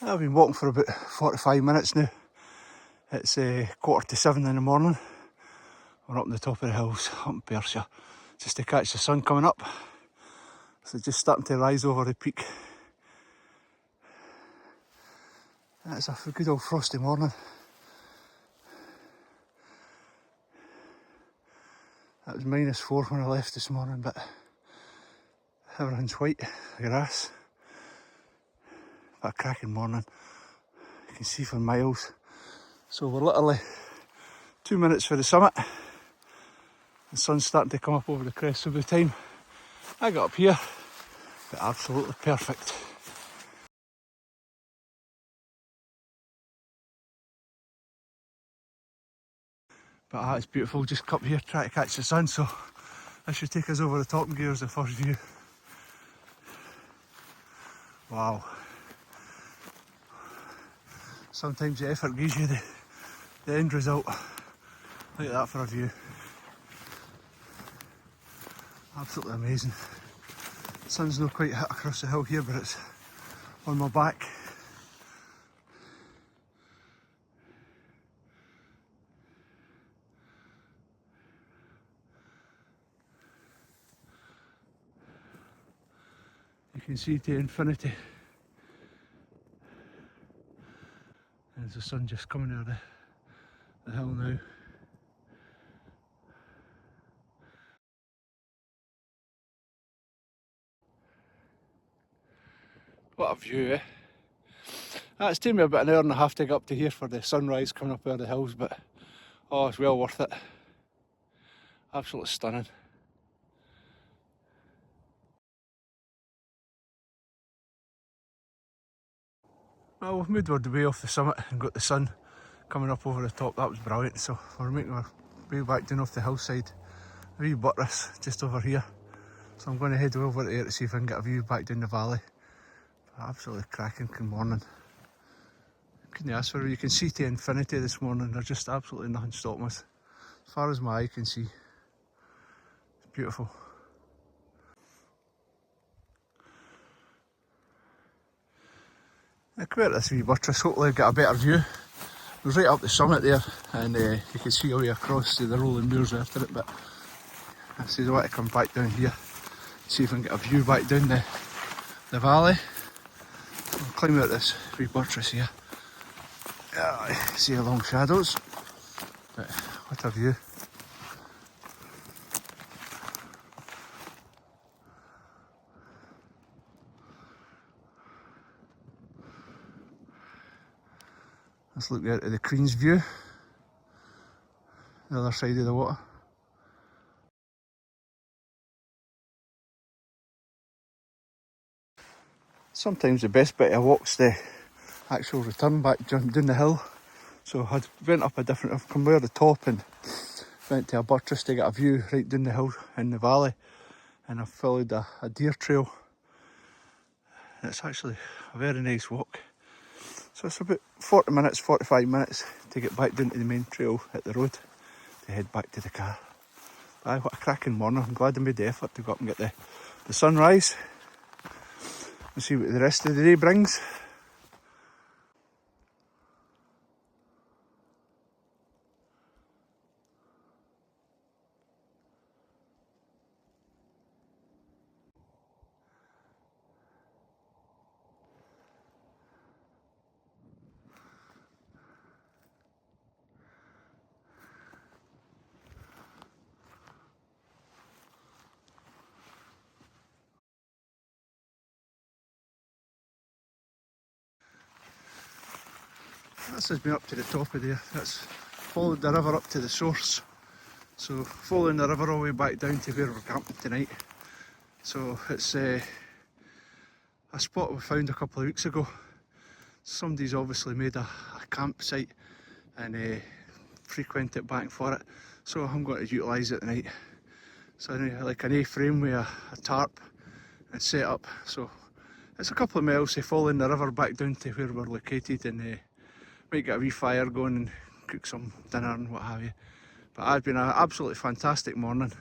I've been walking for about 45 minutes now. It's 6:45 in the morning. We're up on the top of the hills, up in Perthshire, just to catch the sun coming up. So just starting to rise over the peak. It's a good old frosty morning. It was -4 when I left this morning, but everything's white, the grass. But a cracking morning. You can see for miles. So we're literally 2 minutes for the summit. The sun's starting to come up over the crest, so by the time I got up here, it's absolutely perfect. But it's beautiful, just up here trying to catch the sun, so this should take us over the top and give us the first view. Wow. Sometimes the effort gives you the end result. Look at that for a view. Absolutely amazing. The sun's not quite hit across the hill here, but it's on my back. You can see to infinity. There's the sun just coming out of the hill now. What a view, eh? It's taken me about an hour and a half to get up to here for the sunrise coming up out of the hills, but oh, it's well worth it. Absolutely stunning. Well, we've made our way off the summit and got the sun coming up over the top. That was brilliant. So we're making our way back down off the hillside. A wee buttress just over here. So I'm going to head over there to see if I can get a view back down the valley. Absolutely cracking morning. Couldn't ask for it. You can see to infinity this morning. There's just absolutely nothing stopping us. As far as my eye can see. It's beautiful. Now come out this wee buttress, hopefully get a better view. It was right up the summit there, and you can see all the way across to the rolling moors after it, but I said I want to come back down here, see if I can get a view back down the valley. I'll climb out this wee buttress here. I see the long shadows, but what a view. Let's look out at the Queen's View, the other side of the water. Sometimes the best bit of walk's the actual return back down the hill. So I went up I've come over the top and went to a buttress to get a view right down the hill in the valley, and I followed a deer trail. It's actually a very nice walk. So it's about 40 minutes, 45 minutes to get back down to the main trail at the road to head back to the car. Aye, what a cracking morning. I'm glad I made the effort to go up and get the sunrise and see what the rest of the day brings. This has been up to the top of there. That's followed the river up to the source. So following the river all the way back down to where we're camping tonight. So it's a spot we found a couple of weeks ago. Somebody's obviously made a campsite and frequent it back for it. So I'm going to utilise it tonight. So like an A-frame with a tarp and set up. So it's a couple of miles to follow in the river back down to where we're located, and might get a wee fire going and cook some dinner and what have you. But it's been an absolutely fantastic morning.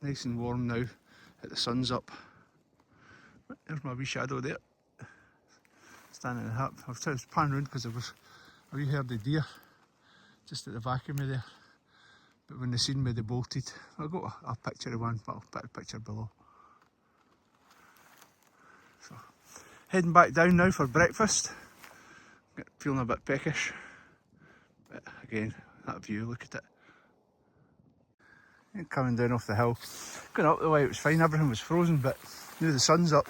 Nice and warm now that the sun's up. There's my wee shadow there, standing in the hut. I've tried to pan round because there was a wee herd of deer just at the back of me there. But when they seen me, they bolted. I've got a picture of one, but I'll put a picture below. So, heading back down now for breakfast. Feeling a bit peckish. But again, that view, look at it. And coming down off the hill. Going up the way, it was fine, everything was frozen, but now the sun's up.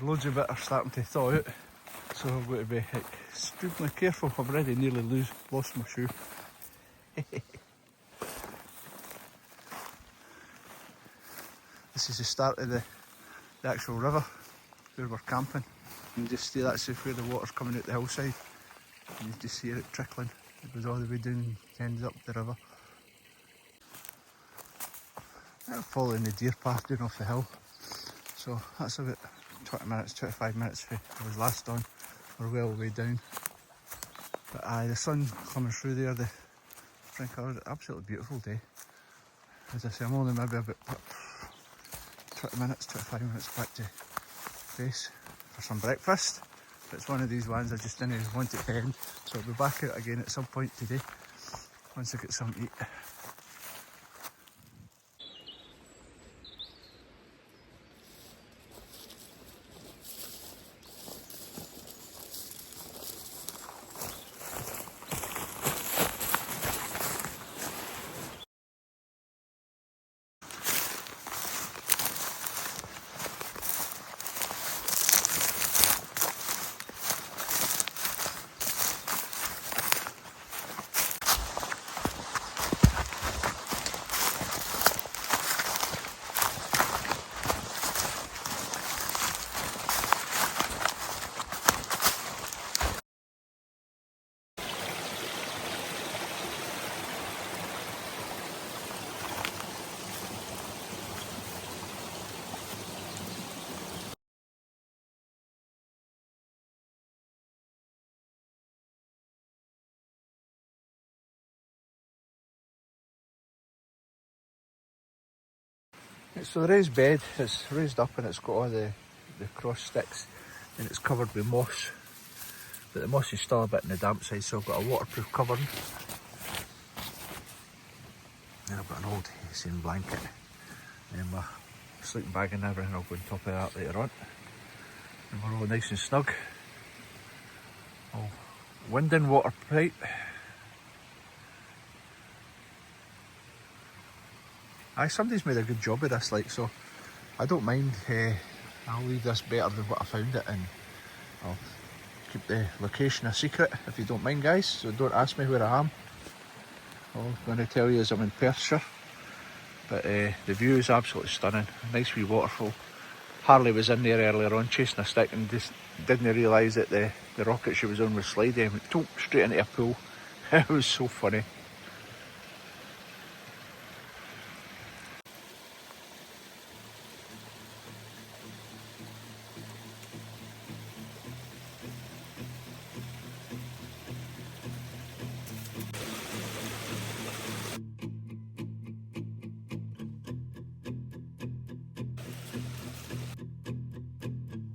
Loads of it are starting to thaw out. So I've got to be extremely careful. I've already nearly lost my shoe. This is the start of the actual river where we're camping. You can just see that's where the water's coming out the hillside. And you just see it trickling. It goes all the way down and ends up the river. I'm following the deer path down off the hill. So that's about 20 minutes, 25 minutes from I was last on. We're well way down. But the sun coming through there, the spring colours, absolutely beautiful day. As I say, I'm only maybe about 20 minutes, 25 minutes back to base for some breakfast. But it's one of these ones I just didn't want it to end. So I'll be back out again at some point today once I get something to eat. So the raised bed, it's raised up and it's got all the cross sticks and it's covered with moss. But the moss is still a bit on the damp side, so I've got a waterproof covering. Then I've got an old Hessian blanket and my sleeping bag and everything. I'll go on top of that later on. And we're all nice and snug. All wind and water pipe. Somebody's made a good job of this, like, so I don't mind. I'll leave this better than what I found it, and I'll keep the location a secret if you don't mind, guys, so don't ask me where I am. All I'm going to tell you is I'm in Perthshire, but the view is absolutely stunning. Nice wee waterfall. Harley was in there earlier on chasing a stick and just didn't realise that the rocket she was on was sliding and went straight into a pool. It was so funny.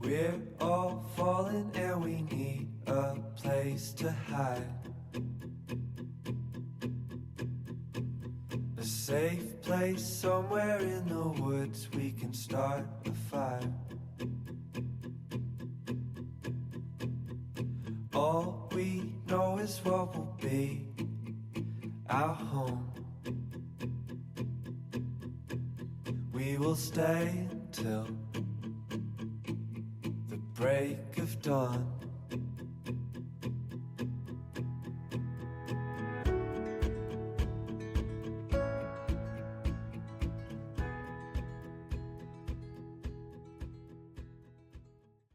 We're all falling and we need a place to hide. A safe place somewhere in the woods we can start a fire. All we know is what will be our home. We will stay until break of dawn.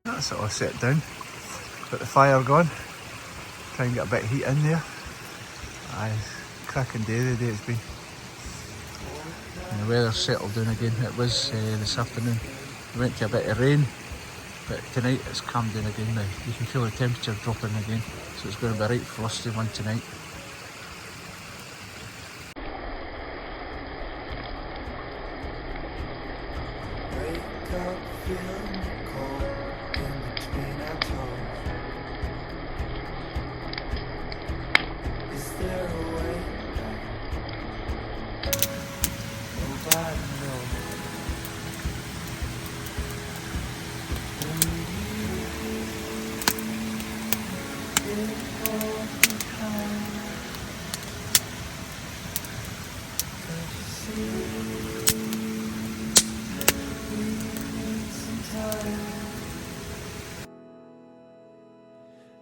That's it all set down. Got the fire going. Try and get a bit of heat in there. Cracking day the day it's been. And the weather's settled down again. It was this afternoon. We went to a bit of rain. But tonight it's calmed down again now. You can feel the temperature dropping again, so it's going to be a right frosty one tonight.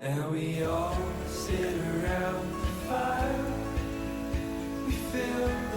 and we all sit around the fire. We feel